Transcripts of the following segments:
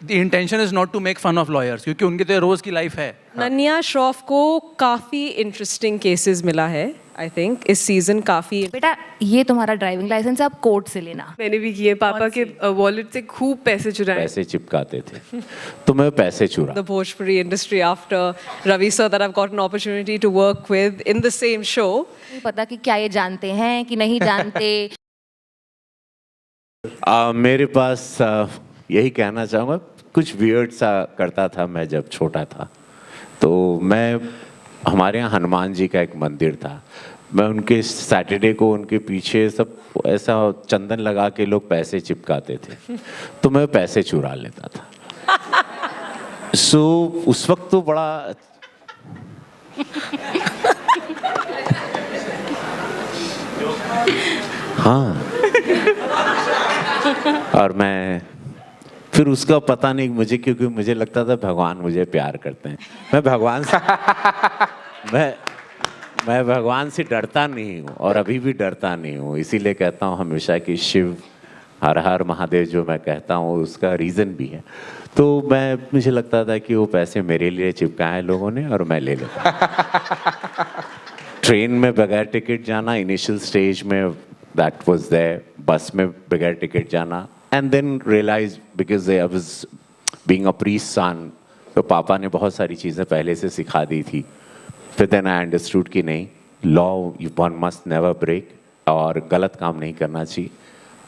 The intention is not to make fun of lawyers, क्योंकि उनकी तो रोज की लाइफ है. नन्या श्रॉफ को काफ़ी इंटरेस्टिंग केसेस मिला है आई थिंक इस सीज़न. काफ़ी बेटा ये तुम्हारा ड्राइविंग लाइसेंस है, आप कोर्ट से लेना. मैंने भी किए. पापा के वॉलेट से खूब पैसे चुराए. पैसे चिपकाते थे तो मैं पैसे चुरा. The Bhojpuri industry after Ravi sir that I've got an opportunity to work with in the same show. नहीं पता कि क्या ये जानते हैं कि नहीं जानते. मेरे पास यही कहना चाहूँगा, कुछ वियर्ड सा करता था मैं जब छोटा था. तो हमारे यहाँ हनुमान जी का एक मंदिर था. मैं उनके सैटरडे को उनके पीछे सब ऐसा चंदन लगा के लोग पैसे चिपकाते थे तो मैं पैसे चुरा लेता था. उस वक्त तो बड़ा हाँ. और मैं फिर उसका पता नहीं मुझे, क्योंकि मुझे लगता था भगवान मुझे प्यार करते हैं. मैं भगवान से मैं भगवान से डरता नहीं हूँ और अभी भी डरता नहीं हूँ. इसीलिए कहता हूँ हमेशा कि शिव हर हर महादेव जो मैं कहता हूँ उसका रीज़न भी है. तो मुझे लगता था कि वो पैसे मेरे लिए चिपकाए लोगों ने और मैं ले लेता. ट्रेन में बगैर टिकट जाना, इनिशियल स्टेज में दैट वाज देयर. बस में बगैर टिकट जाना. And then realize because I was being a priest son, तो पापा ने बहुत सारी चीज़ें पहले से सिखा दी थी. फिर देन आई अंडरस्टूड कि नहीं, law one must never break और गलत काम नहीं करना चाहिए.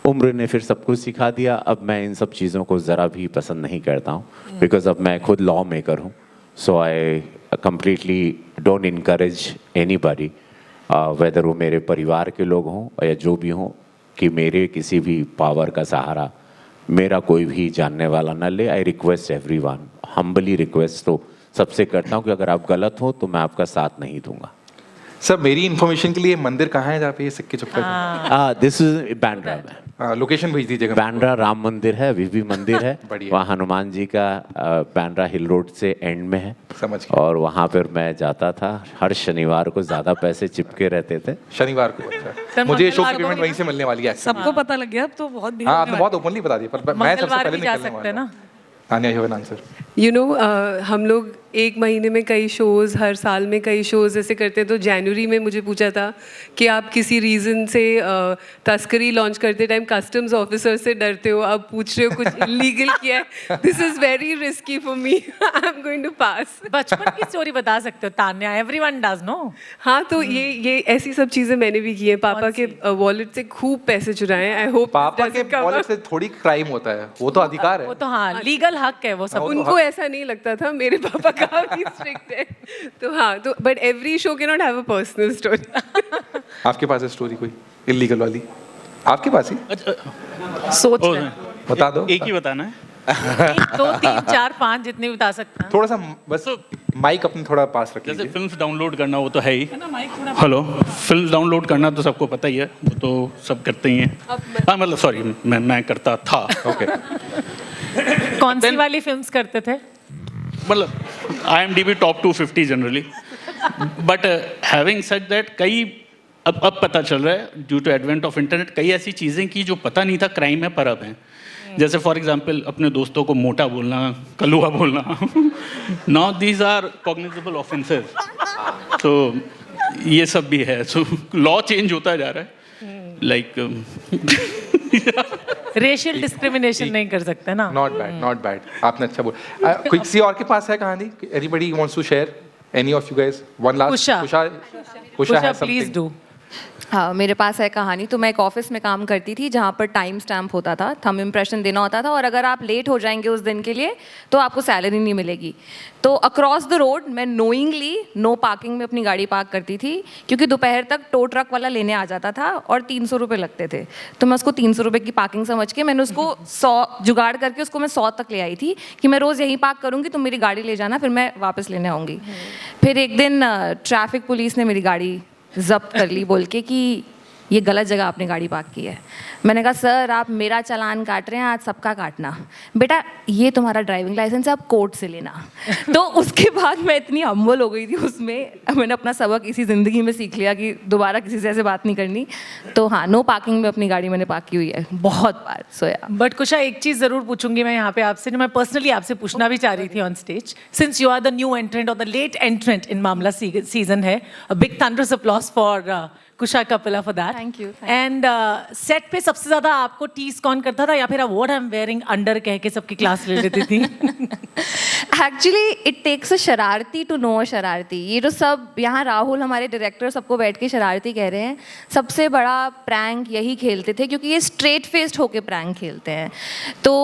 उम्र ने फिर सब कुछ सिखा दिया. अब मैं इन सब चीज़ों को ज़रा भी पसंद नहीं करता हूँ बिकॉज अब मैं खुद लॉ मेकर हूँ. So I completely don't encourage anybody, whether वो मेरे परिवार के लोग हों या जो भी हों, कि मेरे किसी भी पावर का सहारा मेरा कोई भी जानने वाला न ले. I request everyone, humbly request तो सबसे करता हूँ कि अगर आप गलत हो तो मैं आपका साथ नहीं दूंगा. सर मेरी इन्फॉर्मेशन के लिए मंदिर कहाँ है जहाँ पे ये सिक्के चिपका? दिस इज बांद्रा में. लोकेशन भेज दीजिएगा. बांद्रा राम मंदिर है, अभी भी मंदिर है. वहाँ हनुमान जी का बांद्रा हिल रोड से एंड में है. समझ गया. और वहाँ पर मैं जाता था हर शनिवार को. ज़्यादा पैसे चिपके रहते थे शनिवार को. अच्छा, मुझे शो की पेमेंट वहीं से मिलने वाली है. सबको पता लग गया अब तो. बहुत भीड़. हाँ आपने बहुत ओपनली बता दिया, पर मैं सबसे पहले निकलने वाला हूँ. Tanya, you have an answer. You know हम लोग एक महीने में कई शोज़, हर साल में कई शोज़ ऐसे करते हैं. तो जनवरी में मुझे पूछा था कि आप किसी रीज़न से तस्करी लॉन्च करते टाइम कस्टम्स ऑफिसर से डरते हो, अब पूछ रहे हो कुछ इलीगल किया है. This is very risky for me. I am going to pass. बचपन की स्टोरी बता सकते हो तान्या, एवरीवन डज नो. हाँ, तो ये ऐसी सब चीज़ें मैंने भी की हैं. पापा के वॉलेट से खूब पैसे चुराए हैं. आई होप पापा के वॉलेट से थोड़ी क्राइम होता है, वो तो अधिकार है. वो तो हाँ लीगल हक है वो सब. उनको ऐसा नहीं लगता था. मेरे पापा काफी स्ट्रिक्ट है. तो हाँ, तो but every show can not have a personal story. आपके पास है स्टोरी कोई इलीगल वाली? आपके पास ही सोच रहे हैं. बता दो. एक ही बताना है. 1 2 3 4 5 जितने बता सकते हैं. थोड़ा सा बस माइक अपने थोड़ा पास रख जैसे लीजिए. फिल्म्स डाउनलोड करना वो तो है ही. हेलो, फिल्म डाउनलोड करना तो सबको पता ही है, वो तो सब करते ही हैं. हाँ मतलब सॉरी, मैं करता था. ओके. कौन सी वाली फिल्म्स करते थे? मतलब IMDb top 250 generally. But having said that, कई अब पता चल रहा है due to advent of internet, कई ऐसी चीज़ें की जो पता नहीं था क्राइम है पर अब हैं. जैसे फॉर एग्जांपल अपने दोस्तों को मोटा बोलना, कलुआ बोलना. Now these are cognizable offences. तो ये सब भी है. सो लॉ चेंज होता जा रहा है. लाइक रेशियल डिस्क्रिमिनेशन नहीं कर सकते ना. Not bad, not bad. आपने अच्छा बोला. कोई किसी और के पास है कहानी? Anybody wants to share? Any of you guys? One last. Kusha please do. हाँ, मेरे पास है कहानी. तो मैं एक ऑफिस में काम करती थी जहाँ पर टाइम स्टैम्प होता था, थंब इम्प्रेशन देना होता था, और अगर आप लेट हो जाएंगे उस दिन के लिए तो आपको सैलरी नहीं मिलेगी. तो अक्रॉस द रोड मैं नोइंगली नो पार्किंग में अपनी गाड़ी पार्क करती थी, क्योंकि दोपहर तक टो ट्रक वाला लेने आ जाता था और 300 रुपये लगते थे. तो मैं उसको 300 रुपये की पार्किंग समझ के मैंने उसको 100 जुगाड़ करके उसको मैं 100 तक ले आई थी कि मैं रोज़ यहीं पार्क करूँगी, तुम मेरी गाड़ी ले जाना, फिर मैं वापस लेने आऊँगी. फिर एक दिन ट्रैफिक पुलिस ने मेरी गाड़ी जब्त कर ली बोल के कि ये गलत जगह आपने गाड़ी पार्क की है। मैंने कहा सर आप मेरा चालान काट रहे हैं, आज सबका काटना। बेटा ये तुम्हारा ड्राइविंग लाइसेंस है, आप कोर्ट से लेना। तो उसके बाद मैं इतनी हम्बल हो गई थी उसमें, मैंने अपना सबक इसी ज़िंदगी में सीख लिया कि दोबारा किसी से ऐसे बात नहीं करनी। तो हाँ, नो पार्किंग में अपनी गाड़ी मैंने पार्क की हुई है बहुत बार। सोया बट कुशा एक चीज जरूर पूछूंगी मैं यहाँ पे आपसे, जो मैं पर्सनली आपसे पूछना भी चाह रही थी on stage, since you are the new entrant और the late entrant in Maamla season है, a big thunderous applause for Kusha Kapila for that. Thank you. And set पे सबसे ज्यादा आपको टीज कौन करता था, या फिर what I am wearing under कह के सबकी क्लास ले लेती थी? एक्चुअली इट टेक्स अ शरारती टू नो अ शरारती। ये जो सब यहाँ राहुल हमारे डायरेक्टर सबको बैठ के शरारती कह रहे हैं, सबसे बड़ा प्रैंक यही खेलते थे क्योंकि ये स्ट्रेट फेस्ड होके प्रैंक खेलते हैं। तो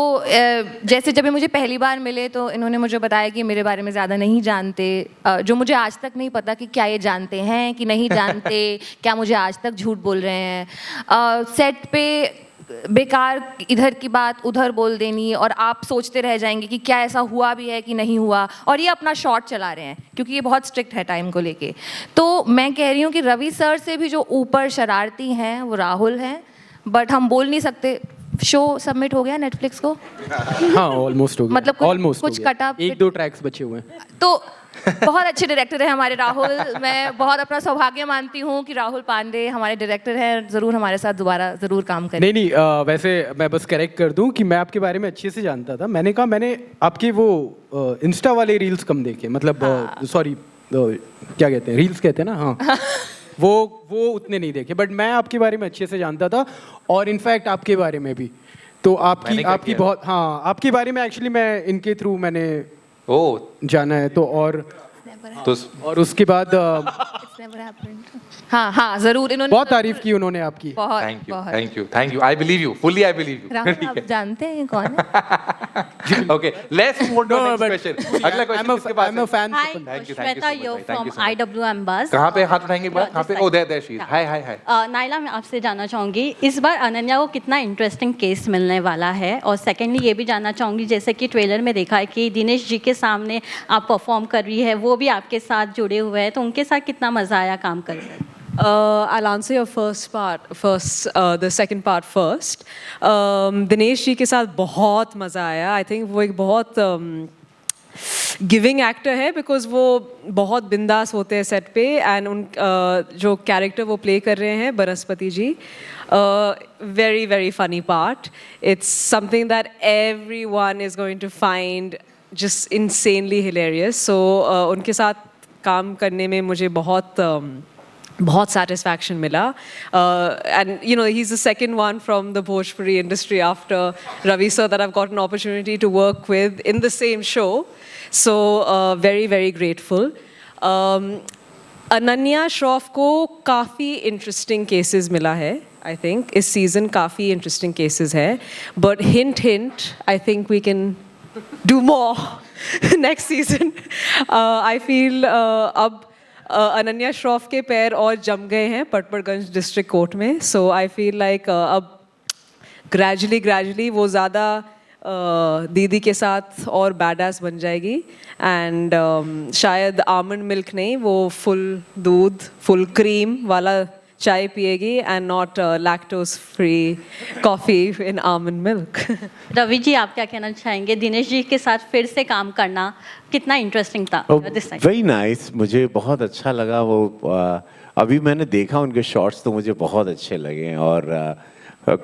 जैसे जब ये मुझे पहली बार मिले तो इन्होंने मुझे बताया कि मेरे बारे में ज़्यादा नहीं जानते, जो मुझे आज तक नहीं पता कि क्या ये जानते हैं कि नहीं जानते, क्या मुझे आज तक झूठ बोल रहे हैं। सेट पे बेकार इधर की बात उधर बोल देनी और आप सोचते रह जाएंगे कि क्या ऐसा हुआ भी है कि नहीं हुआ, और ये अपना शॉट चला रहे हैं क्योंकि ये बहुत स्ट्रिक्ट है टाइम को लेके। तो मैं कह रही हूँ कि रवि सर से भी जो ऊपर शरारती हैं वो राहुल हैं, बट हम बोल नहीं सकते। शो सबमिट हो गया नेटफ्लिक्स को? हाँ ऑलमोस्ट हो गया, मतलब कुछ- ऑलमोस्ट कुछ cut up- 1-2 ट्रैक्स बचे हुए हैं। तो बहुत अच्छे डायरेक्टर हैं हमारे राहुल। मैं बहुत अपना सौभाग्य मानती हूँ कि राहुल पांडे हमारे डायरेक्टर हैं, ज़रूर हमारे साथ दोबारा ज़रूर काम करें। नहीं वैसे मैं बस करेक्ट कर दूं कि मैं आपके बारे में अच्छे से जानता था। मैंने कहा मैंने आपके वो इंस्टा वाले रील्स कम देखे, मतलब सॉरी क्या कहते हैं, रील्स कहते हैं ना, हाँ वो उतने नहीं देखे, बट मैं आपके बारे में अच्छे से जानता था और इनफैक्ट आपके बारे में भी। तो आपकी बहुत, हाँ आपके बारे में एक्चुअली मैं इनके थ्रू मैंने जाना है। तो और उसके बाद हाँ हाँ ज़रूर, इन्होंने बहुत तारीफ की उन्होंने आपकी। बहुत थैंक यू बहुत। Thank you thank you, I believe you fully, I believe you. Rahul आप जानते हैं ये कौन है? Okay let's move on to next question. अगला क्वेश्चन किसके पास है? Fan. Hi, Thank you so Shweta much, Yo bhai. Thank from you so much. IWM Buzz. कहाँ पे हाथ उठाएंगे एक बार? कहाँ पे? This oh side. There she is. Yeah. Hi hi hi. Naila, मैं आपसे जानना चाहूँगी इस बार अनन्या को कितना इंटरेस्टिंग केस मिलने वाला है, और सेकेंडली ये भी जानना चाहूँगी जैसे कि ट्रेलर में देखा है कि दिनेश जी के सामने आप परफॉर्म कर रही है, वो भी आपके साथ जुड़े हुए हैं, तो उनके साथ कितना मज़ा आया काम करके? I'll answer your the second part first. Dinesh ji के साथ बहुत मज़ा आया। आई थिंक वो एक बहुत गिविंग एक्टर है, बिकॉज वो बहुत बिंदास होते हैं सेट पे, एंड उन जो कैरेक्टर वो प्ले कर रहे हैं Vanaspati ji, very very funny part. It's something that everyone is going to find just insanely hilarious. So उनके साथ काम करने में मुझे बहुत satisfaction मिला, and you know he's the second one from the Bhojpuri industry after Ravi sir that I've got an opportunity to work with in the same show, so very very grateful. Ananya Shroff को काफ़ी interesting cases मिला है, I think इस season काफ़ी interesting cases है, but hint I think we can do more next season. I feel अब अनन्या श्रॉफ के पैर और जम गए हैं पटपड़गंज डिस्ट्रिक्ट कोर्ट में, सो आई फील लाइक अब ग्रेजुअली वो ज़्यादा दीदी के साथ और बैडास बन जाएगी, एंड शायद आमंड मिल्क नहीं, वो फुल दूध फुल क्रीम वाला चाय पिएगी, and not lactose free coffee in almond milk. Ravi ji, आप क्या कहना चाहेंगे? दिनेश जी के साथ फिर से काम करना कितना इंटरेस्टिंग था दिस टाइम? वेरी नाइस, मुझे बहुत अच्छा लगा वो। अभी मैंने देखा उनके शॉट्स तो मुझे बहुत अच्छे लगे, और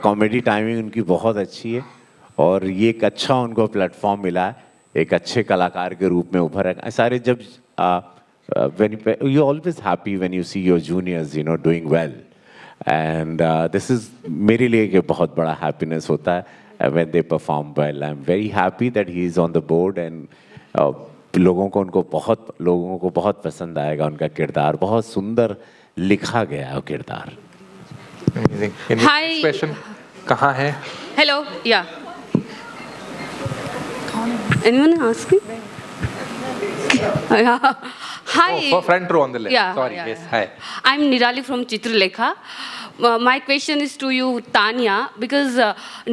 कॉमेडी टाइमिंग उनकी बहुत अच्छी है, और ये एक अच्छा उनको प्लेटफॉर्म मिला है एक अच्छे कलाकार के रूप में उभर है। सारे जब when you're always happy when you see your juniors doing well, and this is मेरे लिए एक बहुत बड़ा happiness होता है when they perform well. I'm very happy that he is on the board, and लोगों को बहुत पसंद आएगा उनका किरदार, बहुत सुंदर लिखा गया है वो किरदार। Amazing. Hi. Question कहाँ है? Hello, yeah. Anyone asking? Yeah. Hi. Oh, front row on the left. Yeah. Sorry. yeah, Yes. yeah. Hi. I'm Nirali from Chitralekha. My question is to you, Tanya, because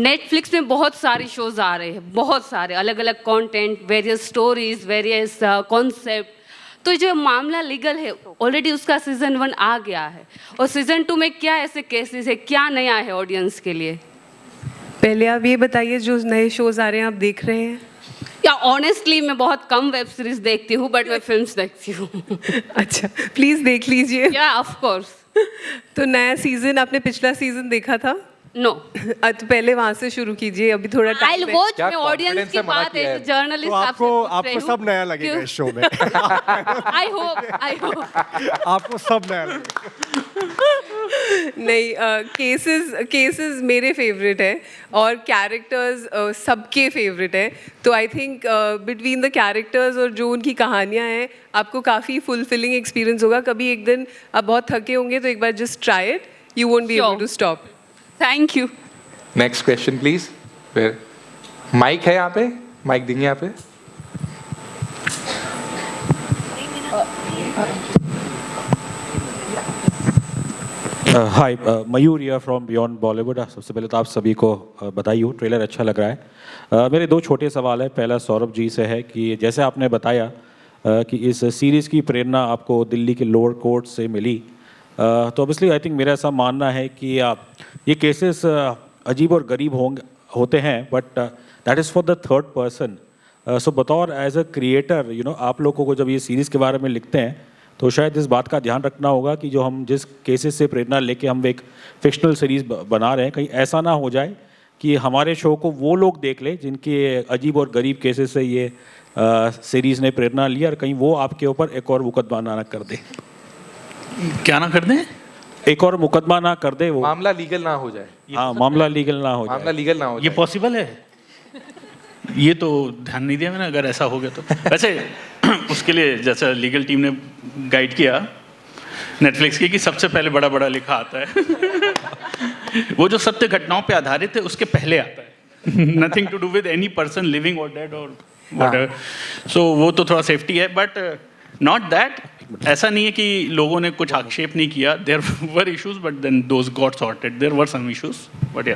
Netflix में बहुत सारे shows आ रहे हैं, बहुत सारे अलग-अलग content, various stories, various concept. तो जो मामला लीगल है ऑलरेडी उसका सीजन 1 आ गया है, और सीजन 2 में क्या ऐसे केसेस है, क्या नया है ऑडियंस के लिए? पहले आप ये बताइए, जो नए शोज आ रहे हैं आप देख रहे हैं? या ऑनेस्टली मैं बहुत कम वेब सीरीज देखती हूँ, बट मैं फिल्म्स देखती हूँ। अच्छा, प्लीज देख लीजिए। या ऑफ कोर्स। तो नया सीजन, आपने पिछला सीजन देखा था? नो। तो पहले वहां से शुरू कीजिए, अभी थोड़ा आई टाइम है। वॉच क्या में ऑडियंस confidence की से मना बात किया है, है? जर्नलिस्ट तो आपको सब नया लगेगा इस शो में। आई होप आपको सब नया लगेगा। नहीं, केसेस मेरे फेवरेट है और कैरेक्टर्स सबके फेवरेट है। तो I think between the characters और जो उनकी कहानियाँ हैं, आपको काफ़ी फुलफिलिंग एक्सपीरियंस होगा। कभी एक दिन आप बहुत थके होंगे तो एक बार just try it, you won't be able to stop. Thank you. Next question please. फिर माइक है यहाँ पे, माइक देंगे यहाँ पे। Hi, Mayur here from beyond Bollywood. सबसे पहले तो आप सभी को बधाई हो, ट्रेलर अच्छा लग रहा है। मेरे दो छोटे सवाल है। पहला सौरभ जी से है कि जैसे आपने बताया कि इस सीरीज़ की प्रेरणा आपको दिल्ली के लोअर कोर्ट से मिली, तो ऑब्वियसली आई थिंक मेरा ऐसा मानना है कि ये केसेस अजीब और गरीब होते हैं, but that is for the third person. So बतौर as a creator, you know, आप लोगों को जब ये सीरीज़ के बारे में लिखते हैं तो शायद इस बात का ध्यान रखना होगा कि जो हम जिस केसेस से प्रेरणा लेके हम एक फिक्शनल सीरीज़ बना रहे हैं, कहीं ऐसा ना हो जाए कि हमारे शो को वो लोग देख लें जिनके अजीब और गरीब केसेस से ये सीरीज़ ने प्रेरणा ली, और कहीं वो आपके ऊपर एक और मुकदमा ना कर दे। क्या ना कर दें? एक और मुकदमा ना कर दे वो। मामला लीगल ना हो जाए। हाँ, मामला लीगल ना हो जाए। मामला लीगल ना हो ये जाए। पॉसिबल है? ये तो ध्यान नहीं दिया मैंने, अगर ऐसा हो गया तो। वैसे उसके लिए जैसा लीगल टीम ने गाइड किया नेटफ्लिक्स की कि सबसे पहले बड़ा बड़ा लिखा आता है। वो जो सत्य घटनाओं पे आधारित है उसके पहले आता है। Nothing to do with any person living और डेड और व्हाटएवर। सो वो तो थोड़ा सेफ्टी है, बट नॉट दैट। ऐसा नहीं है कि लोगों ने कुछ आक्षेप नहीं किया। There were issues but then those got sorted. There were some issues but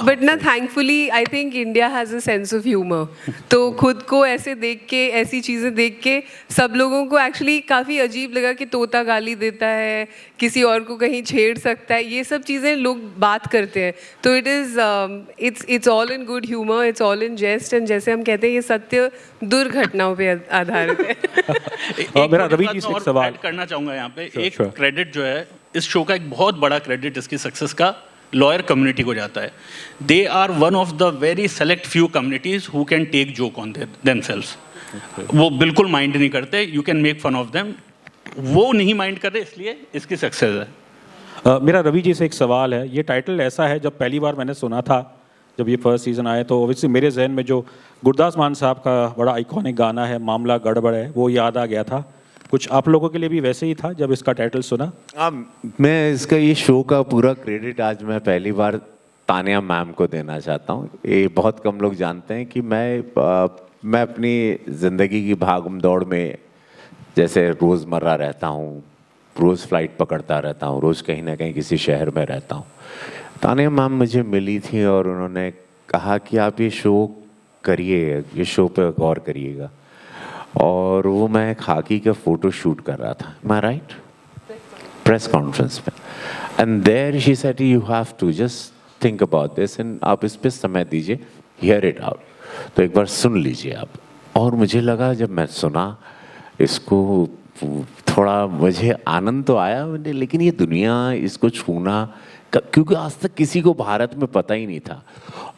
but ना, thankfully I think India has a sense of humour. तो खुद को ऐसे देख के, ऐसी चीज़ें देख के सब लोगों को एक्चुअली काफ़ी अजीब लगा कि तोता गाली देता है, किसी और को कहीं छेड़ सकता है, ये सब चीज़ें लोग बात करते हैं। तो it's all in good humour, it's all in jest, and जैसे हम कहते हैं ये सत्य दुर्घटनाओं पे आधारित है। मेरा रवि जी से एक सवाल ऐड करना चाहूंगा यहाँ पे। Sure, एक sure. क्रेडिट जो है इस शो का, एक बहुत बड़ा क्रेडिट इसकी सक्सेस का लॉयर कम्युनिटी को जाता है। They are one of the very select few communities who can take joke on themselves. वो बिल्कुल माइंड नहीं करते। You can make fun of them, वो नहीं माइंड कर रहे, इसलिए इसकी सक्सेस है। मेरा रवि जी से एक सवाल है। ये टाइटल ऐसा है, जब पहली बार मैंने सुना था, जब ये फर्स्ट सीजन आया, तो ऑब्वियसली मेरे जहन में जो गुरदास मान साहब का बड़ा आइकॉनिक गाना है मामला गड़बड़ है, वो याद आ गया था। कुछ आप लोगों के लिए भी वैसे ही था जब इसका टाइटल सुना? मैं इसका, ये शो का पूरा क्रेडिट आज मैं पहली बार तानिया मैम को देना चाहता हूँ। ये बहुत कम लोग जानते हैं कि मैं अपनी ज़िंदगी की भागम दौड़ में जैसे रोज़मर्रा रहता हूँ, रोज़ फ्लाइट पकड़ता रहता हूँ, रोज़ कहीं ना कहीं किसी शहर में रहता हूँ। तानिया मैम मुझे मिली थी और उन्होंने कहा कि आप ये शो करिए, ये शो पे गौर करिएगा। और वो मैं खाकी का फ़ोटो शूट कर रहा था, मैं राइट, प्रेस कॉन्फ्रेंस में, and there she said you have to just think about this and आप इस पे समय दीजिए, हियर इट आउट, तो एक बार सुन लीजिए आप। और मुझे लगा, जब मैं सुना इसको, थोड़ा मुझे आनंद तो आया, लेकिन ये दुनिया, इसको छूना, क्योंकि आज तक किसी को भारत में पता ही नहीं था।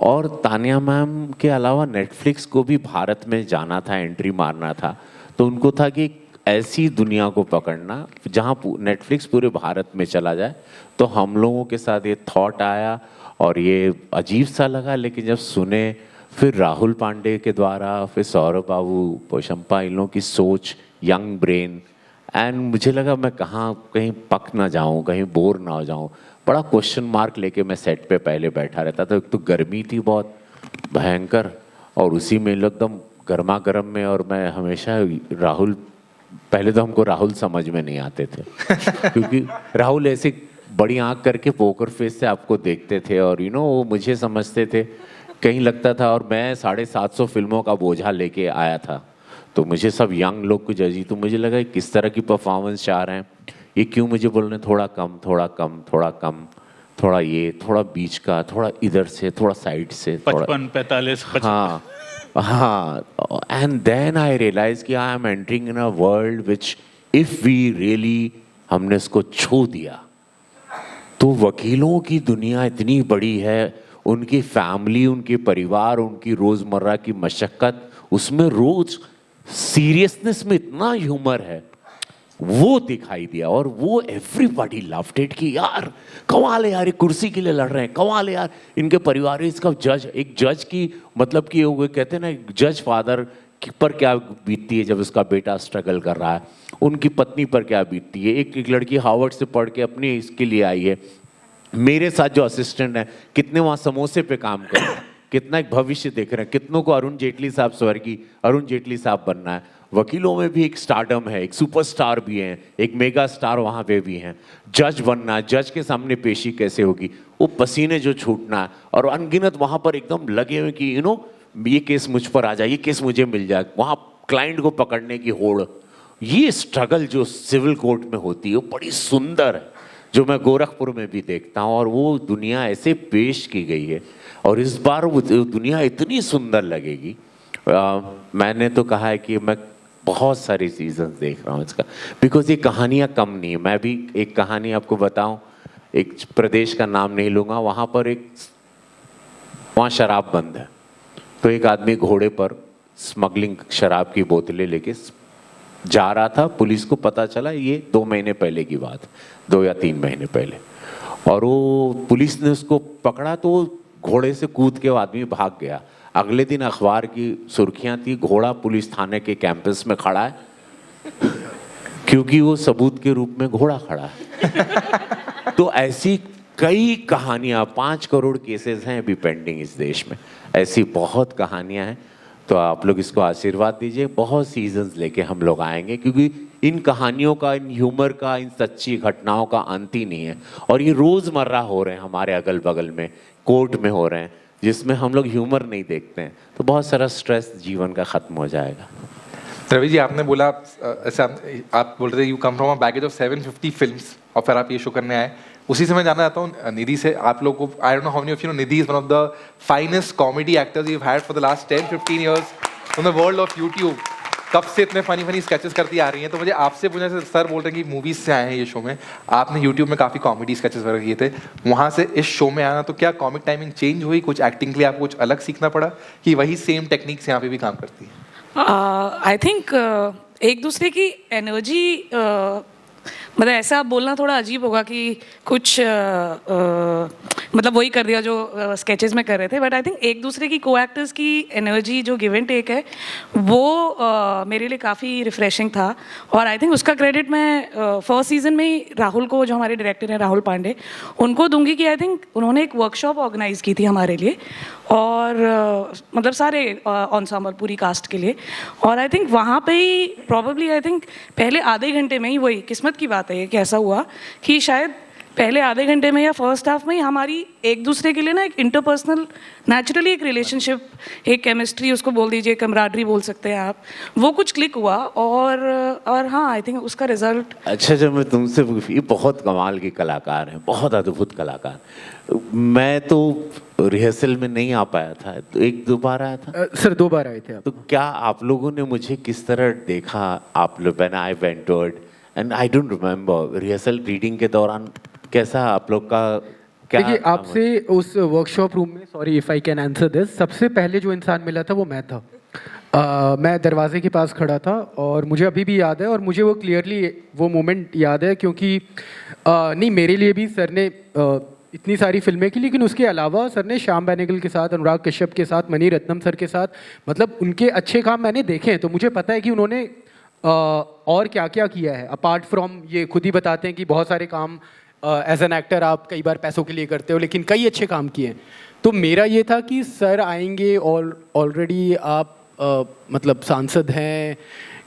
और तानिया मैम के अलावा नेटफ्लिक्स को भी भारत में जाना था, एंट्री मारना था, तो उनको था कि ऐसी दुनिया को पकड़ना जहाँ नेटफ्लिक्स पूरे भारत में चला जाए। तो हम लोगों के साथ ये थॉट आया और ये अजीब सा लगा, लेकिन जब सुने, फिर राहुल पांडे के द्वारा, फिर सौरभ बाबू, पोशंपा, इन लोगों की सोच, यंग ब्रेन, एंड मुझे लगा मैं कहीं पक ना जाऊँ, कहीं बोर ना हो जाऊँ। बड़ा क्वेश्चन मार्क लेके मैं सेट पे पहले बैठा रहता था। एक तो गर्मी थी बहुत भयंकर, और उसी में एकदम गर्मा गर्म में, और मैं हमेशा राहुल, पहले तो हमको राहुल समझ में नहीं आते थे क्योंकि राहुल ऐसे बड़ी आंख करके पोकर फेस से आपको देखते थे, और वो मुझे समझते थे, कहीं लगता था। और मैं 750 फिल्मों का बोझा लेके आया था, तो मुझे सब यंग लोग को जजी, तो मुझे लगा किस तरह की परफॉर्मेंस चाह रहे हैं, ये क्यों मुझे बोल रहे हैं थोड़ा कम थोड़ा कम थोड़ा कम, थोड़ा ये थोड़ा बीच का, थोड़ा इधर से, थोड़ा साइड से, 55 45 हाँ हाँ. एंड देन आई रियलाइज कि I am entering in a world which if we really हमने इसको छू दिया तो वकीलों की दुनिया इतनी बड़ी है, उनकी फैमिली, उनके परिवार, उनकी रोज़मर्रा की मशक्क़त, उसमें रोज़ सीरियसनेस में इतना ह्यूमर है, वो दिखाई दिया. और वो एवरीबॉडी लव्ड इट कि यार कमाल है यार, ये कुर्सी के लिए लड़ रहे हैं, कमाल है यार, इनके परिवार, इसका जज, एक जज की मतलब कि वो कहते हैं ना जज फादर पर क्या बीतती है जब उसका बेटा स्ट्रगल कर रहा है, उनकी पत्नी पर क्या बीतती है. एक लड़की हार्वर्ड से पढ़ के अपने इसके लिए आई है, मेरे साथ जो असिस्टेंट है कितने वहाँ समोसे पे काम कर रहे हैं, कितना एक भविष्य देख रहे हैं, कितनों को अरुण जेटली साहब, स्वर्गीय अरुण जेटली साहब बनना है. वकीलों में भी एक स्टारडम है, एक सुपरस्टार भी हैं, एक मेगा स्टार वहाँ पे भी हैं. जज बनना है, जज के सामने पेशी कैसे होगी, वो पसीने जो छूटना है, और अनगिनत वहाँ पर एकदम लगे हुए कि यू नो ये केस मुझ पर आ जाए, ये केस मुझे मिल जाए, वहाँ क्लाइंट को पकड़ने की होड़. ये स्ट्रगल जो सिविल कोर्ट में होती है वो बड़ी सुंदर है, जो मैं गोरखपुर में भी देखता हूँ, और वो दुनिया ऐसे पेश की गई है, और इस बार वो दुनिया इतनी सुंदर लगेगी. मैंने तो कहा है कि मैं बहुत सारे सीजन देख रहा हूँ इसका, बिकॉज ये कहानियाँ कम नहीं है. मैं भी एक कहानी आपको बताऊँ, एक प्रदेश का नाम नहीं लूँगा, वहाँ पर वहाँ शराब बंद है, तो एक आदमी घोड़े पर स्मगलिंग शराब की बोतलें लेके जा रहा था. पुलिस को पता चला, ये 2 महीने पहले की बात, 2 या 3 महीने पहले, और वो पुलिस ने उसको पकड़ा तो घोड़े से कूद के वो आदमी भाग गया. अगले दिन अखबार की सुर्खियां थी, घोड़ा पुलिस थाने के कैंपस में खड़ा है क्योंकि वो सबूत के रूप में घोड़ा खड़ा है. तो ऐसी कई कहानियां, 5 करोड़ केसेस हैं अभी पेंडिंग इस देश में, ऐसी बहुत कहानियां हैं. तो आप लोग इसको आशीर्वाद दीजिए, बहुत सीजन्स लेके हम लोग आएंगे, क्योंकि इन कहानियों का, इन ह्यूमर का, इन सच्ची घटनाओं का अंत ही नहीं है. और ये रोज़मर्रा हो रहे हैं हमारे अगल बगल में, कोर्ट में हो रहे हैं, जिसमें हम लोग ह्यूमर नहीं देखते हैं, तो बहुत सारा स्ट्रेस जीवन का ख़त्म हो जाएगा. रवि जी, आपने बोला ऐसा, आप बोल रहे you come from a baggage of 750 films, और फिर आप ये शो करने आए. उसी से मैं जानना चाहता हूँ निधि से, आप लोग को, I don't know how many of you know, Nidhi is one of the finest comedy actors you have for the last 10-15 years in the world of YouTube. कब से इतने फनी स्केचेस करती आ रही हैं. तो मुझे आपसे पूछना है, सर बोल रहे हैं कि मूवीज से आए हैं ये शो में, आपने यूट्यूब में काफ़ी कॉमेडी स्केचेस वगैरह किए थे, वहाँ से इस शो में आना, तो क्या कॉमिक टाइमिंग चेंज हुई, कुछ एक्टिंग के लिए आपको कुछ अलग सीखना पड़ा, कि वही सेम टेक्निक्स यहाँ पे भी काम करती है? आई थिंक एक दूसरे की एनर्जी, मतलब ऐसा आप बोलना थोड़ा अजीब होगा कि कुछ मतलब वही कर दिया जो स्केचेस में कर रहे थे, बट आई थिंक एक दूसरे की को एक्टर्स की एनर्जी जो गिव एंड टेक है वो मेरे लिए काफ़ी रिफ्रेशिंग था. और आई थिंक उसका क्रेडिट मैं फर्स्ट सीजन में ही राहुल को, जो हमारे डायरेक्टर हैं राहुल पांडे, उनको दूंगी कि आई थिंक उन्होंने एक वर्कशॉप ऑर्गेनाइज की थी हमारे लिए, और मतलब सारे एंसेंबल पूरी कास्ट के लिए. और आई थिंक वहाँ पे ही प्रॉबेबली आई थिंक पहले आधे घंटे में ही, वही किस्मत की बात है ये, कैसा हुआ कि शायद पहले आधे घंटे में या फर्स्ट हाफ में ही हमारी एक दूसरे के लिए ना एक इंटरपर्सनल नेचुरली एक रिलेशनशिप, एक केमिस्ट्री, उसको बोल दीजिए कमराडरी बोल सकते हैं आप, वो कुछ क्लिक हुआ. और हाँ, आई थिंक उसका रिजल्ट. अच्छा, जब मैं तुमसे, ये बहुत कमाल के कलाकार हैं, बहुत अद्भुत कलाकार. मैं तो रिहर्सल में नहीं आ पाया था, तो 1-2 बार आया था. सर 2 बार आए थे आप. तो क्या आप लोगों ने मुझे किस तरह देखा, आप लोग, when I ventured, and I don't remember rehearsal reading के दौरान कैसा आप लोग का क्या? देखिए, आपसे उस वर्कशॉप रूम में, sorry if I can answer this, सबसे पहले जो इंसान मिला था वो मैं था. मैं दरवाजे के पास खड़ा था, और मुझे अभी भी याद है, और मुझे वो क्लियरली वो मोमेंट याद है, क्योंकि नहीं, मेरे लिए भी सर ने इतनी सारी फिल्में की, लेकिन उसके अलावा सर ने श्याम बेनेगल के साथ, अनुराग कश्यप के साथ, मणि रत्नम सर के साथ, मतलब उनके अच्छे काम मैंने देखे हैं. तो मुझे पता है कि उन्होंने और क्या क्या किया है, अपार्ट फ्रॉम ये खुद ही बताते हैं कि बहुत सारे काम एज एन एक्टर आप कई बार पैसों के लिए करते हो, लेकिन कई अच्छे काम किए हैं. तो मेरा ये था कि सर आएंगे, और ऑलरेडी आप मतलब सांसद हैं,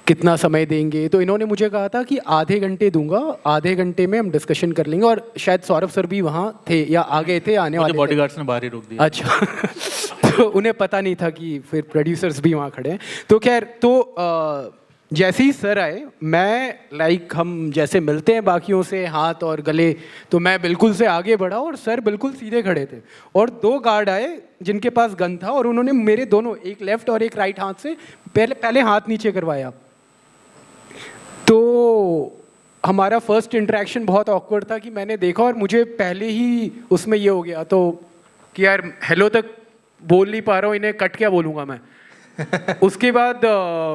कितना समय देंगे. तो इन्होंने मुझे कहा था कि आधे घंटे दूंगा, आधे घंटे में हम डिस्कशन कर लेंगे. और शायद सौरभ सर भी वहाँ थे या आ गए थे, आने वाले बॉडीगार्ड्स ने बाहर ही रोक दिया. अच्छा उन्हें पता नहीं था कि फिर प्रोड्यूसर्स भी वहाँ खड़े हैं। तो खैर, तो जैसे ही सर आए, मैं हम जैसे मिलते हैं बाकियों से हाथ और गले, तो मैं बिल्कुल से आगे बढ़ा और सर बिल्कुल सीधे खड़े थे, और 2 गार्ड आए जिनके पास गन था, और उन्होंने मेरे दोनों, एक लेफ्ट और एक राइट हाथ से पहले हाथ नीचे करवाया। तो हमारा फर्स्ट इंटरेक्शन बहुत ऑकवर्ड था कि मैंने देखा और मुझे पहले ही उसमें ये हो गया तो कि यार हेलो तक बोल नहीं पा रहा हूँ, इन्हें कट क्या बोलूँगा मैं। उसके बाद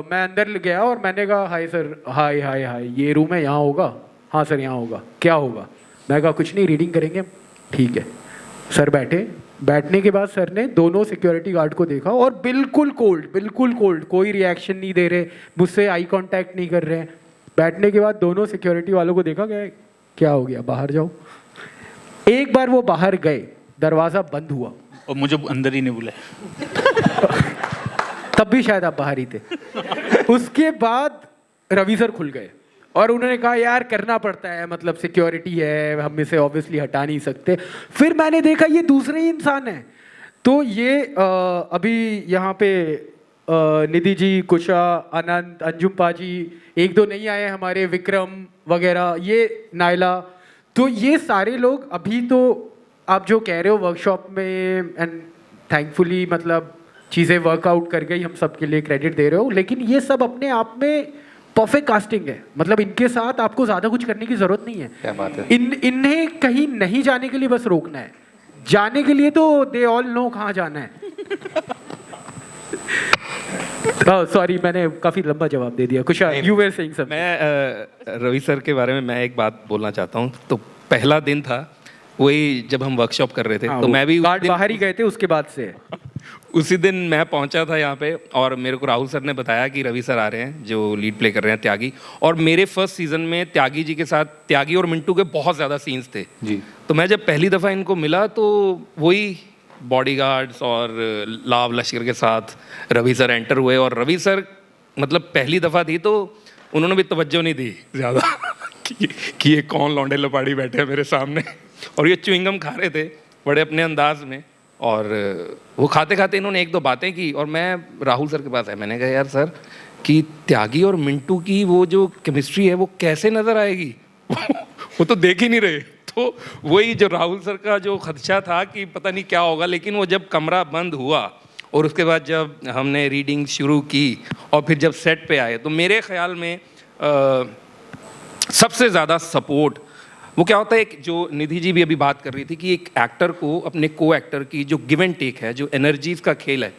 मैं अंदर गया और मैंने कहा हाय सर, हाय हाय हाय, ये रूम है, यहाँ होगा? हाँ सर यहाँ होगा। क्या होगा? मैं कहा कुछ नहीं, रीडिंग करेंगे। ठीक है। सर बैठे। बैठने के बाद सर ने दोनों सिक्योरिटी गार्ड को देखा और बिल्कुल कोल्ड, कोई रिएक्शन नहीं दे रहे, मुझसे आई कांटेक्ट नहीं कर रहे हैं। बैठने के बाद दोनों सिक्योरिटी वालों को देखा, क्या हो गया, बाहर जाओ। एक बार वो बाहर गए, दरवाज़ा बंद हुआ और मुझे अंदर ही नहीं बुलाया। तब भी शायद आप बाहर ही थे। उसके बाद रवि सर खुल गए और उन्होंने कहा यार करना पड़ता है, मतलब सिक्योरिटी है, हम इसे ऑब्वियसली हटा नहीं सकते। फिर मैंने देखा ये दूसरे ही इंसान है। तो ये अभी यहाँ पे निधि जी, कुशा, अनंत, अंजुम पाजी, 1-2 नहीं आए हमारे, विक्रम वगैरह, ये नायला, तो ये सारे लोग अभी तो आप जो कह रहे हो वर्कशॉप में, एंड थैंकफुली मतलब चीज़ें वर्कआउट कर गई, हम सबके लिए क्रेडिट दे रहे हो, लेकिन ये सब अपने आप में परफेक्ट कास्टिंग है। मतलब इनके साथ आपको ज़्यादा कुछ करने की ज़रूरत नहीं है। क्या बात है। इन्हें कहीं नहीं जाने के लिए बस रोकना है, जाने के लिए तो दे ऑल नो कहाँ जाना है। सॉरी मैंने काफ़ी लंबा जवाब दे दिया। कुछ यू वर सेइंग समथिंग। मैं रवि सर के बारे में मैं एक बात बोलना चाहता हूँ। तो पहला दिन था वही जब हम वर्कशॉप कर रहे थे, तो मैं भी गार्ड बाहर ही गए थे उसके बाद से। उसी दिन मैं पहुंचा था यहाँ पे और मेरे को राहुल सर ने बताया कि रवि सर आ रहे हैं जो लीड प्ले कर रहे हैं त्यागी। और मेरे फर्स्ट सीजन में त्यागी जी के साथ, त्यागी और मिंटू के बहुत ज़्यादा सीन्स थे जी। तो मैं जब पहली दफ़ा इनको मिला तो वही बॉडीगार्ड्स और लाव लश्कर के साथ रवि सर एंटर हुए। और रवि सर मतलब पहली दफ़ा थी तो उन्होंने भी तवज्जो नहीं दी ज़्यादा कि ये कौन लौंडे लपाड़ी बैठे हैं मेरे सामने। और ये च्युइंगम खा रहे थे बड़े अपने अंदाज में, और वो खाते खाते इन्होंने 1-2 बातें की और मैं राहुल सर के पास आया। मैंने कहा यार सर कि त्यागी और मिंटू की वो जो केमिस्ट्री है वो कैसे नज़र आएगी वो तो देख ही नहीं रहे। तो वही जो राहुल सर का जो खदशा था कि पता नहीं क्या होगा, लेकिन वो जब कमरा बंद हुआ और उसके बाद जब हमने रीडिंग शुरू की और फिर जब सेट पे आए तो मेरे ख्याल में सबसे ज़्यादा सपोर्ट वो क्या होता है, एक जो निधि जी भी अभी बात कर रही थी कि एक एक्टर को अपने को एक्टर की जो गिव एंड टेक है, जो एनर्जीज का खेल है,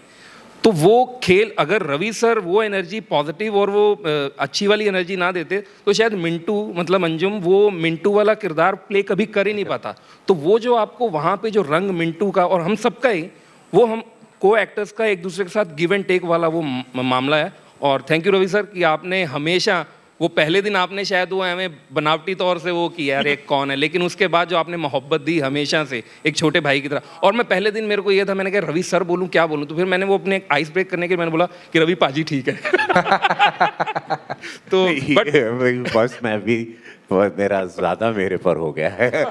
तो वो खेल अगर रवि सर वो एनर्जी पॉजिटिव और वो अच्छी वाली एनर्जी ना देते तो शायद मिंटू मतलब अंजुम वो मिंटू वाला किरदार प्ले कभी कर ही नहीं पाता। तो वो जो आपको वहाँ पे जो रंग मिंटू का और हम सबका ही वो हम को एक्टर्स का एक दूसरे के साथ गिव एंड टेक वाला वो मामला है। और थैंक यू रवि सर कि आपने हमेशा वो पहले दिन आपने शायद वो हमें बनावटी तौर से वो किया यार एक कौन है, लेकिन उसके बाद जो आपने मोहब्बत दी हमेशा से एक छोटे भाई की तरह। और मैं पहले दिन मेरे को ये था, मैंने कहा रवि सर बोलूं क्या बोलूं, तो फिर मैंने वो अपने आइस ब्रेक करने के मैंने बोला कि रवि पाजी ठीक है। तो बस मैं भी मेरा ज़्यादा मेरे पर हो गया है।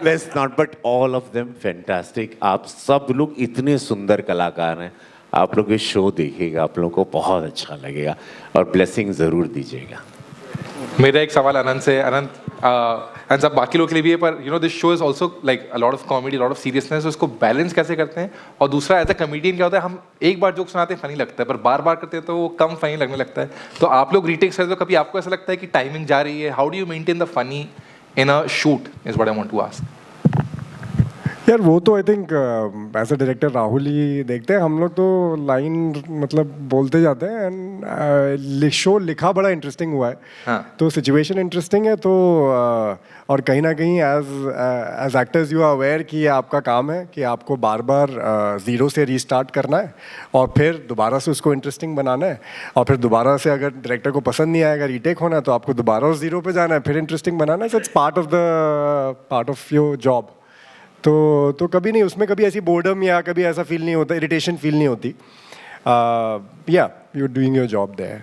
Let's not, but all of them fantastic. आप सब लोग इतने सुंदर कलाकार हैं। आप लोग ये शो देखिएगा, आप लोगों को बहुत अच्छा लगेगा और ब्लेसिंग ज़रूर दीजिएगा। मेरा एक सवाल अनंत से। अनंत सब बाकी लोग के लिए भी है, पर you know this show is also like a lot of comedy, lot of seriousness, तो इसको बैलेंस कैसे करते हैं? और दूसरा एज अ कमेडियन क्या होता है, हम एक बार जोक सुनाते हैं फनी लगता है, पर बार बार करते हैं तो वो कम फनी लगने लगता है। तो आप लोग रीटेक्स करते हो, कभी आपको ऐसा लगता है कि टाइमिंग जा रही है? How do you maintain the funny in a shoot is what I want to ask. यार वो तो I think as a director Rahul ही देखते हैं। हम लोग तो लाइन मतलब बोलते जाते हैं एंड शो लिखा बड़ा इंटरेस्टिंग हुआ है। हाँ। तो सिचुएशन इंटरेस्टिंग है तो और कहीं ना कहीं as actors you are aware कि ये आपका काम है कि आपको बार बार ज़ीरो से रीस्टार्ट करना है और फिर दोबारा से उसको इंटरेस्टिंग बनाना है, और फिर दोबारा से अगर डायरेक्टर को पसंद नहीं आएगा रीटेक होना है तो आपको दोबारा उस ज़ीरो पे जाना है, फिर इंटरेस्टिंग बनाना है। So it's part of your job. तो कभी नहीं उसमें कभी ऐसी बोर्डम या कभी ऐसा फील नहीं होता, इरिटेशन फील नहीं होती। या you are doing your job there.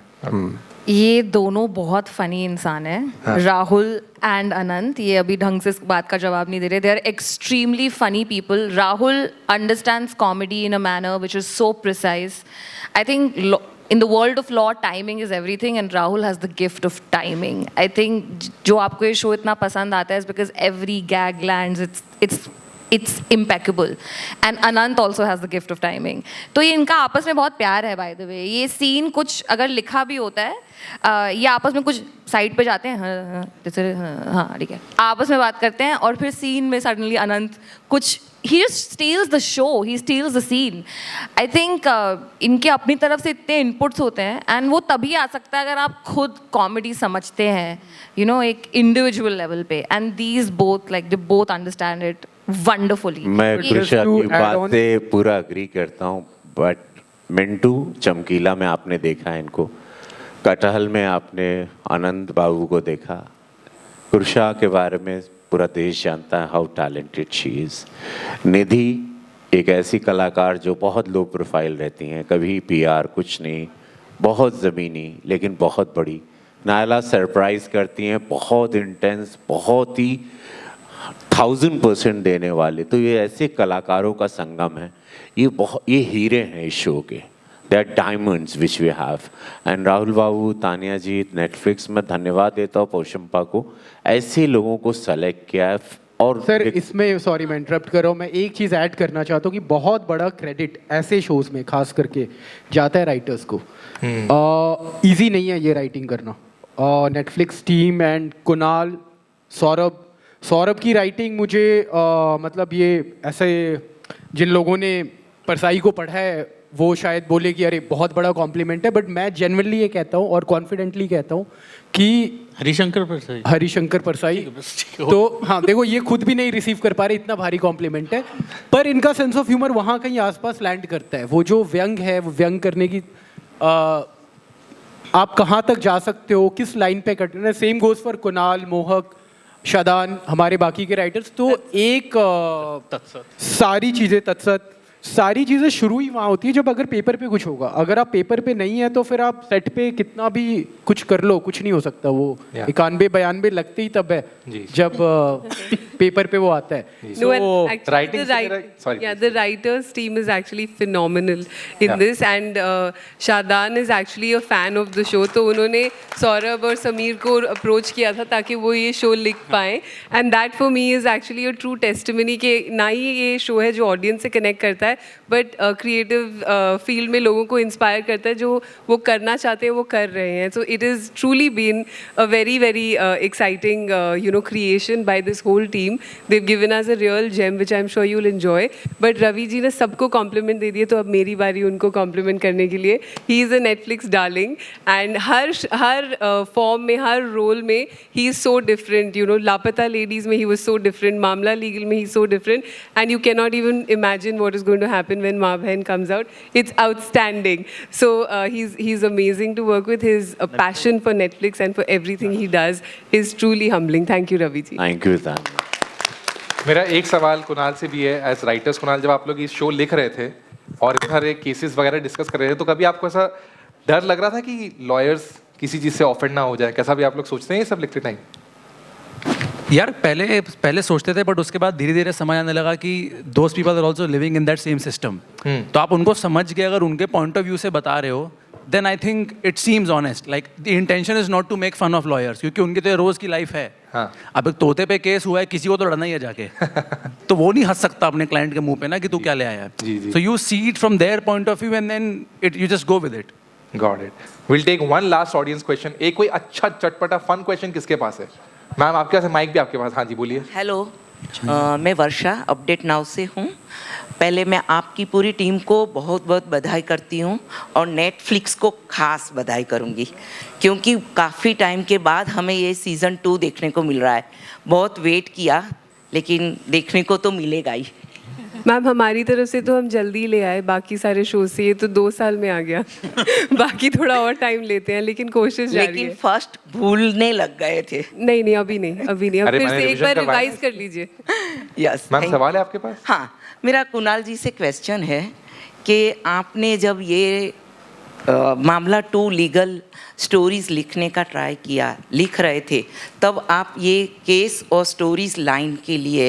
ये दोनों बहुत फनी इंसान है, राहुल एंड अनंत। ये अभी ढंग से इस बात का जवाब नहीं दे रहे। They are extremely funny people. Rahul understands comedy in a manner which is so precise. I think in the world of law, timing is everything, and Rahul has the gift of timing. I think जो आपको ये show इतना पसंद आता है is because every gag lands. It's impeccable. And Anant also has the gift of timing. तो ये इनका आपस में बहुत प्यार है, by the way. ये सीन कुछ अगर लिखा भी होता है, ये आपस में कुछ साइड पे जाते हैं, जैसे हाँ ठीक है, आपस में बात करते हैं, और फिर सीन में सडनली अनंत कुछ he just steals the show, he steals the scene. I think इनके अपनी तरफ से इतने inputs होते हैं, and वो तभी आ सकता है अगर आप खुद comedy समझते हैं, you know, एक individual level पे. And these both, like, they both understand it wonderfully. मैं कृषा की बात से पूरा agree करता हूँ, but मिंटू चमकीला में आपने देखा इनको, कटहल में आपने आनंद बाबू को देखा, कृषा के बारे में पूरा देश जानता है हाउ टैलेंटेड शी इज़। निधि एक ऐसी कलाकार जो बहुत लो प्रोफाइल रहती हैं, कभी पीआर कुछ नहीं, बहुत ज़मीनी लेकिन बहुत बड़ी। नायला सरप्राइज करती हैं, बहुत इंटेंस, बहुत ही 1000% देने वाले। तो ये ऐसे कलाकारों का संगम है, ये हीरे हैं इस शो के। They are diamonds which we have. And Rahul Babu, Tania ji, Netflix में धन्यवाद देता हूँ पौशंपा को, ऐसे लोगों को सेलेक्ट किया है। और सर इसमें, सॉरी मैं इंटरप्ट कर रहा हूँ, मैं एक चीज़ ऐड करना चाहता हूँ कि बहुत बड़ा क्रेडिट ऐसे शोज में खास करके जाता है राइटर्स को। इजी नहीं है ये राइटिंग करना। Netflix team and Kunal, Saurabh की राइटिंग मुझे मतलब ये ऐसे जिन लोगों ने परसाई को पढ़ा है वो शायद बोले कि अरे बहुत बड़ा कॉम्प्लीमेंट है, बट मैं जेन्युइनली ये कहता हूँ और कॉन्फिडेंटली कहता हूँ कि हरिशंकर परसाई तो हाँ देखो, ये खुद भी नहीं रिसीव कर पा रहे, इतना भारी कॉम्प्लीमेंट है, पर इनका सेंस ऑफ ह्यूमर वहाँ कहीं आसपास लैंड करता है। वो जो व्यंग है, वो व्यंग करने की आप कहाँ तक जा सकते हो, किस लाइन पे कटना है। सेम गोज फॉर कुणाल, मोहक, शादान, हमारे बाकी के राइटर्स। तो एक सारी चीज़ें तत्सत, सारी चीज़ें शुरू ही वहाँ होती है जब अगर पेपर पे कुछ होगा। अगर आप पेपर पे नहीं है तो फिर आप सेट पे कितना भी कुछ कर लो, कुछ नहीं हो सकता। वो 91-92 लगते ही तब है जब पेपर पे वो आता है। No, and actually the writers team is actually phenomenal in this, and Shadan is actually a fan of the show. तो उन्होंने सौरभ और समीर को अप्रोच किया था ताकि वो ये शो लिख पाएं, and that for me is actually a true testimony कि ना ही ये शो है जो ऑडियंस से कनेक्ट करता है, बट क्रिएटिव फील्ड में लोगों को इंस्पायर करता है, जो वो करना चाहते हैं वो कर रहे हैं। So it is truly been a very very exciting you know creation by this whole team. They have given us a real gem which I am sure you will enjoy. But Ravi ji ने सबको complement दे दिए, तो अब मेरी बारी उनको complement करने के लिए। He is a Netflix darling, and हर फॉर्म में, हर रोल में he is so different. You know, Laapataa ladies में he was so different, Maamla legal में he so different, and you can not even imagine what is going to happen when Ma Behan comes out. It's outstanding. So he's amazing to work with. His passion for Netflix and for everything he does is truly humbling. Thank you, Ravi ji. Thank you, Tanya. मेरा एक सवाल कुणाल से भी है, as writers Kunal, जब आप लोग इस शो लिख रहे थे और इतने सारे केसेस वगैरह डिस्कस कर रहे थे, तो कभी आपको ऐसा डर लग रहा था कि लॉयर्स किसी चीज़ से ऑफेंड ना हो जाए? कैसा भी आप लोग सोचते हैं ये सब लिखते टाइम? यार पहले सोचते थे, बट उसके बाद धीरे धीरे समझ आने लगा कि those people are also living in that same system. तो आप उनको समझ के अगर उनके पॉइंट ऑफ व्यू से बता रहे हो, then I think it seems honest. Like the intention is not to make fun of lawyers, क्योंकि उनकी तो रोज की लाइफ है। अब एक तोते पे केस हुआ है, किसी को तो लड़ना ही है जाके तो वो नहीं हंस सकता अपने क्लाइंट के मुंह पे ना कि तू क्या ले आया। So you see it from their point of view and then you just go with it. Got it. Will take one last audience question. एक कोई अच्छा चटपटा फन क्वेश्चन किसके पास है? मैम आपके पास है, माइक भी आपके पास। हाँ जी बोलिए। हेलो, मैं वर्षा अपडेट नाउ से हूँ। पहले मैं आपकी पूरी टीम को बहुत बहुत बधाई करती हूँ, और नेटफ्लिक्स को खास बधाई करूँगी, क्योंकि काफ़ी टाइम के बाद हमें ये सीज़न 2 देखने को मिल रहा है। बहुत वेट किया, लेकिन देखने को तो मिलेगा ही। मैम हमारी तरफ से तो हम जल्दी ले आए, बाकी सारे शो से ये तो 2 साल में आ गया बाकी थोड़ा और टाइम लेते हैं, लेकिन कोशिश जारी है। लेकिन फर्स्ट भूलने लग गए थे। नहीं, अभी नहीं। अब फिर से एक बार रिवाइज कर लीजिए। यस मैम, सवाल है आपके पास? हाँ, मेरा कुणाल जी से क्वेश्चन है कि आपने जब ये मामला 2 लीगल स्टोरीज लिखने का ट्राई किया, लिख रहे थे, तब आप ये केस और स्टोरीज लाइन के लिए